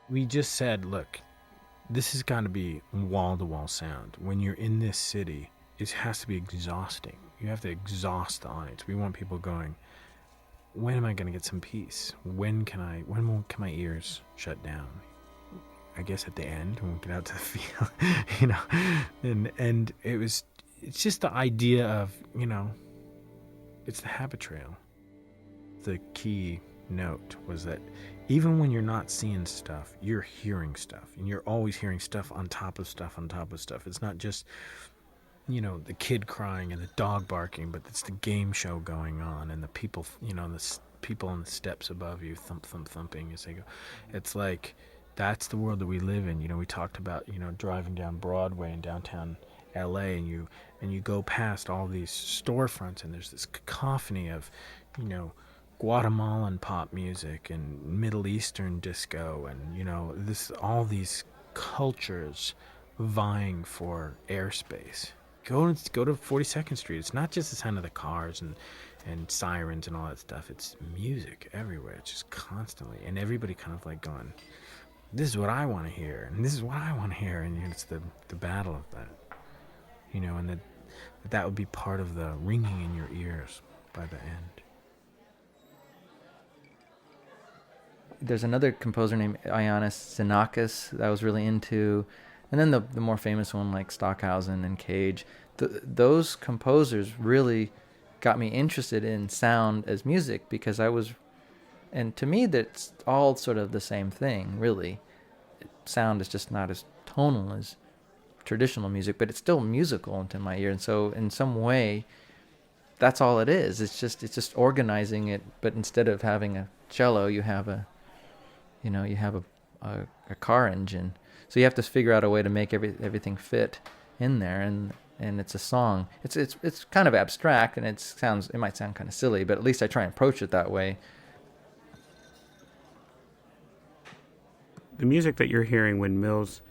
we just said, look, this has got to be wall to wall sound. When you're in this city, it has to be exhausting. You have to exhaust the audience. We want people going, when am I going to get some peace? When can my ears shut down? I guess at the end when we get out to the field, you know, and it's just the idea of, it's the habit trail. The key note was that even when you're not seeing stuff, you're hearing stuff, and you're always hearing stuff on top of stuff on top of stuff. It's not just, the kid crying and the dog barking, but it's the game show going on and the people, people on the steps above you thumping as they go. It's like, that's the world that we live in. We talked about, driving down Broadway in downtown LA, and you go past all these storefronts, and there's this cacophony of, Guatemalan pop music and Middle Eastern disco, and this all these cultures vying for airspace. Go to 42nd Street. It's not just the sound of the cars and sirens and all that stuff. It's music everywhere. It's just constantly, and everybody kind of like going, this is what I want to hear, and this is what I want to hear, and it's the battle of that, and that would be part of the ringing in your ears by the end. There's another composer named Ioannis Xenakis that I was really into, and then the more famous one like Stockhausen and Cage. Those composers really got me interested in sound as music, because and to me that's all sort of the same thing, really. Sound is just not as tonal as traditional music, but it's still musical into my ear, and so in some way that's all it is. It's just organizing it, but instead of having a cello, you have a car engine. So you have to figure out a way to make everything fit in there, and it's a song. It's kind of abstract, and it might sound kind of silly, but at least I try and approach it that way. The music that you're hearing when Mills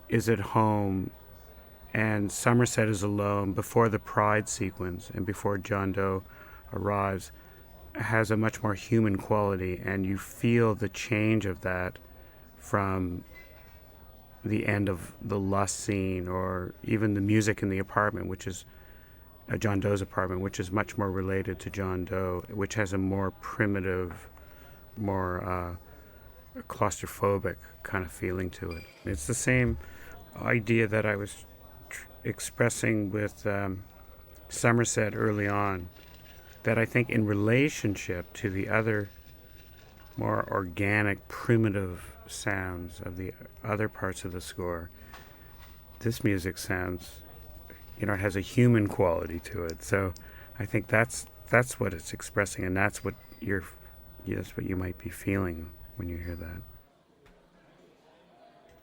is at home and Somerset is alone before the Pride sequence and before John Doe arrives has a much more human quality, and you feel the change of that from the end of the lust scene, or even the music in the apartment, which is John Doe's apartment, which is much more related to John Doe, which has a more primitive, more claustrophobic kind of feeling to it. It's the same idea that I was expressing with Somerset early on, that I think in relationship to the other more organic, primitive sounds of the other parts of the score, this music sounds, it has a human quality to it. So I think that's what it's expressing, and that's what you might be feeling when you hear that.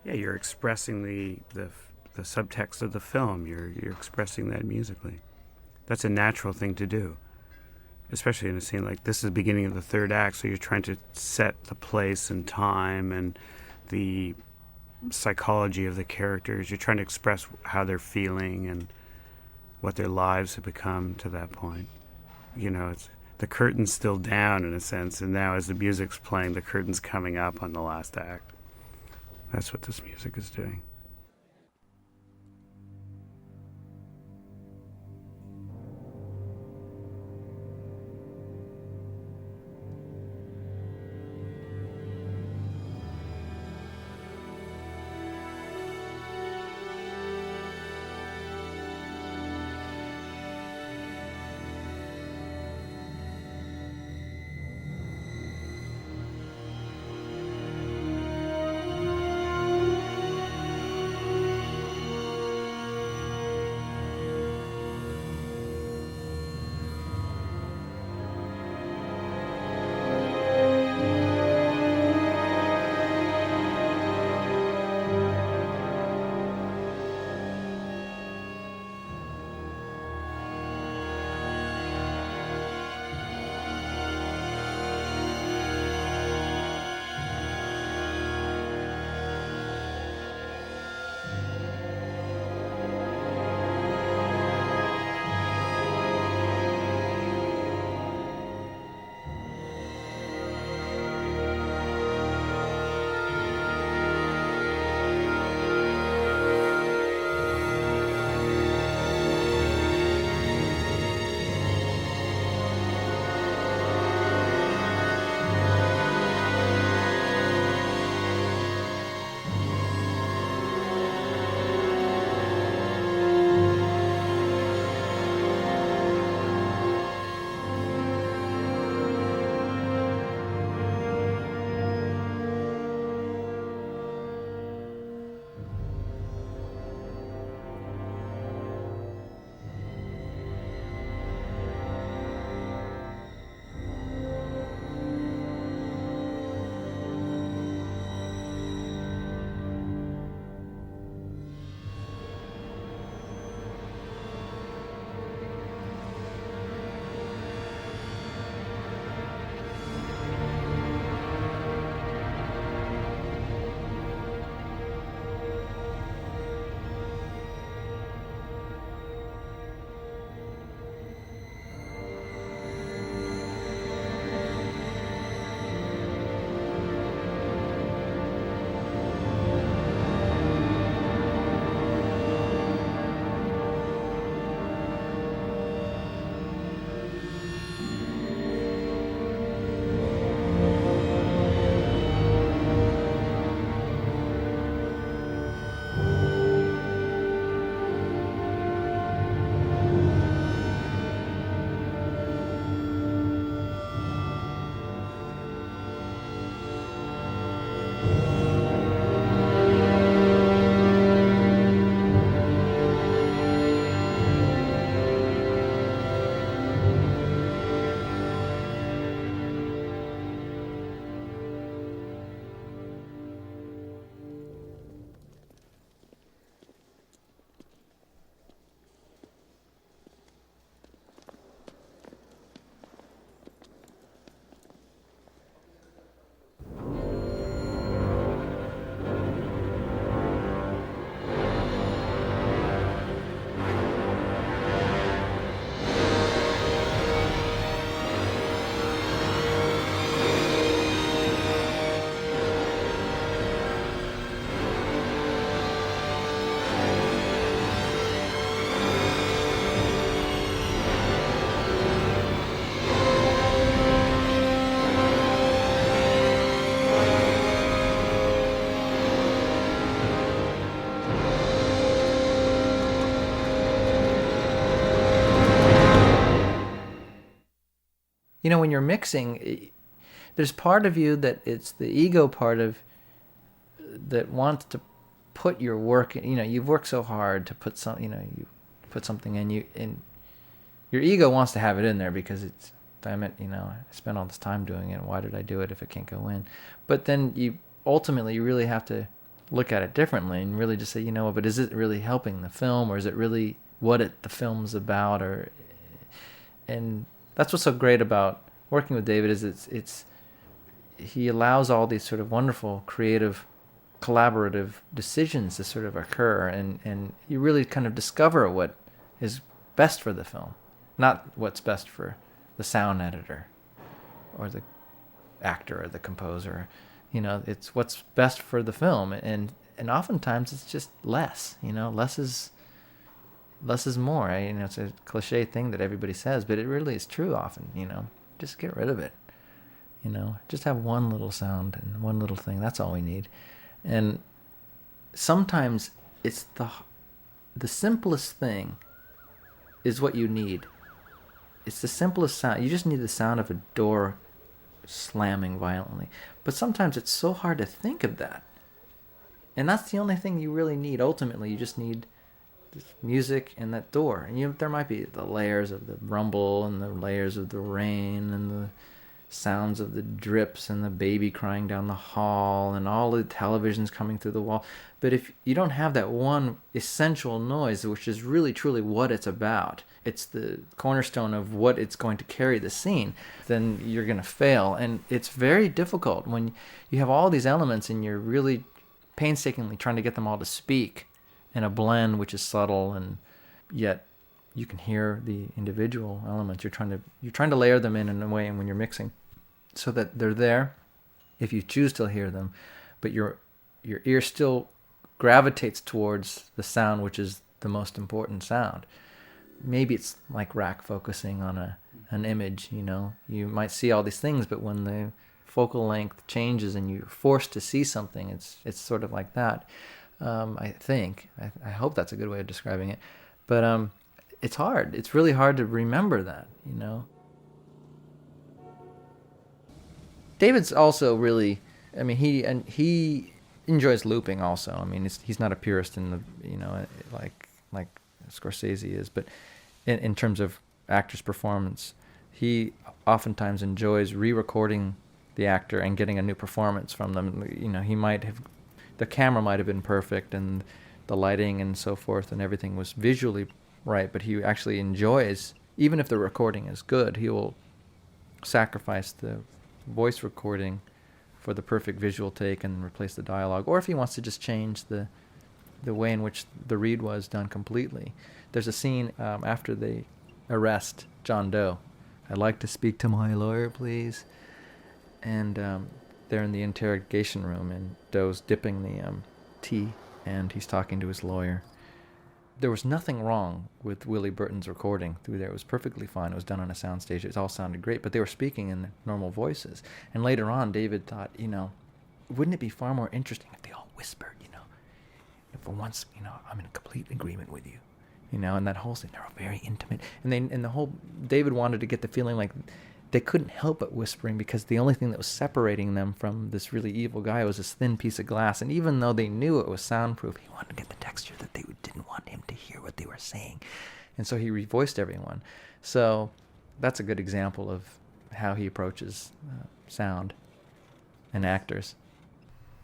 Yeah, you're expressing the subtext of the film. You're expressing that musically. That's a natural thing to do, especially in a scene like this is the beginning of the third act, so you're trying to set the place and time and the psychology of the characters. You're trying to express how they're feeling and what their lives have become to that point. It's the curtain's still down in a sense, and now as the music's playing, the curtain's coming up on the last act. That's what this music is doing. when you're mixing, there's part of you that it's the ego part of that wants to put your work. You've worked so hard to put you put something in you, and your ego wants to have it in there because it's, damn it, I spent all this time doing it. Why did I do it if it can't go in? But then you really have to look at it differently and really just say, but is it really helping the film, or is it really what the film's about? And that's what's so great about working with David is he allows all these sort of wonderful, creative, collaborative decisions to sort of occur, and you really kind of discover what is best for the film, not what's best for the sound editor or the actor or the composer. It's what's best for the film, and oftentimes it's just less. Less is more. It's a cliche thing that everybody says, but it really is true often. Just get rid of it. Just have one little sound and one little thing. That's all we need. And sometimes it's the simplest thing is what you need. It's the simplest sound. You just need the sound of a door slamming violently. But sometimes it's so hard to think of that. And that's the only thing you really need. Ultimately, you just need this music and that door. And there might be the layers of the rumble and the layers of the rain and the sounds of the drips and the baby crying down the hall and all the televisions coming through the wall. But if you don't have that one essential noise, which is really truly what it's about, it's the cornerstone of what it's going to carry the scene, then you're going to fail. And it's very difficult when you have all these elements and you're really painstakingly trying to get them all to speak in a blend which is subtle, and yet you can hear the individual elements. You're trying to layer them in a way, and when you're mixing, so that they're there if you choose to hear them, but your ear still gravitates towards the sound, which is the most important sound. Maybe it's like rack focusing on an image. You might see all these things, but when the focal length changes and you're forced to see something, it's sort of like that. I think I hope that's a good way of describing it, but it's hard. It's really hard to remember that, David's also really, he enjoys looping also. He's not a purist in the, like Scorsese is, but in terms of actor's performance, he oftentimes enjoys re-recording the actor and getting a new performance from them. The camera might have been perfect and the lighting and so forth and everything was visually right, but he actually enjoys, even if the recording is good, he will sacrifice the voice recording for the perfect visual take and replace the dialogue. Or if he wants to just change the way in which the read was done completely. There's a scene after they arrest John Doe. I'd like to speak to my lawyer, please. And they're in the interrogation room, and Doe's dipping the tea, and he's talking to his lawyer. There was nothing wrong with Willie Burton's recording through there. It was perfectly fine. It was done on a soundstage. It all sounded great, but they were speaking in normal voices. And later on, David thought, wouldn't it be far more interesting if they all whispered, For once, I'm in complete agreement with you, and that whole scene, they were very intimate. And David wanted to get the feeling like they couldn't help but whispering because the only thing that was separating them from this really evil guy was this thin piece of glass. And even though they knew it was soundproof, he wanted to get the texture that they didn't want him to hear what they were saying. And so he revoiced everyone. So that's a good example of how he approaches sound and actors.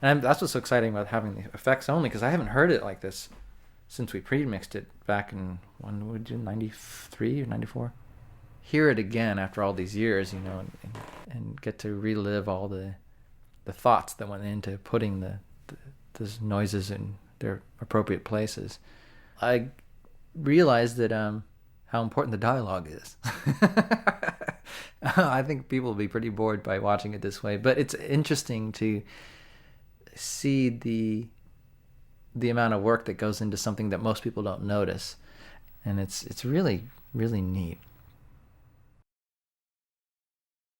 And that's what's so exciting about having the effects only, because I haven't heard it like this since we pre-mixed it back in, when would you, 93 or 94? Hear it again after all these years, and get to relive all the thoughts that went into putting those noises in their appropriate places. I realized that how important the dialogue is. I think people will be pretty bored by watching it this way, but it's interesting to see the amount of work that goes into something that most people don't notice, and it's really, really neat.